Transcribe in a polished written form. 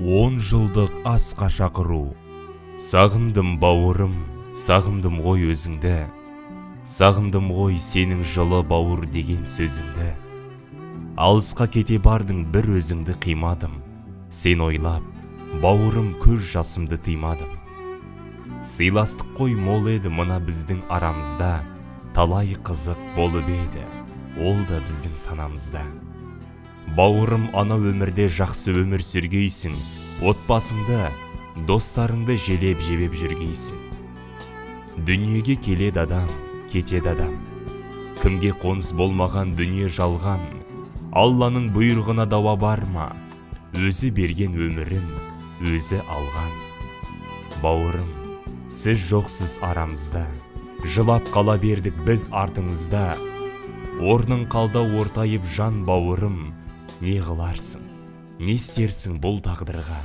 10 жылдық асқа шақыру. Сағындым бауырым, сағындым ғой өзіңді, сағындым ғой сенің жылы бауыр деген сөзіңді. Алысқа кете бардың бір өзіңді қимадым, сен ойлап, бауырым көз жасымды тыймадым. Сыйластық қой мол еді мына біздің арамызда, талай қызық болып еді, ол да біздің санамызда. Бауырым, ана өмірде жақсы өмір сүргейсің, отбасыңды, достарыңды желеп-жебеп жүргейсің. Дүниеге келеді адам, кетеді адам. Кімге қоныс болмаған дүние жалған, Алланың бұйрығына дауа бар ма? Өзі берген өмірін, өзі алған. Бауырым, сіз жоқсыз арамызда, жылап қала бердік біз артыңызда. Орның қалда ортайып жан бауырым, не қыларсың, не істерсің бұл тағдырға?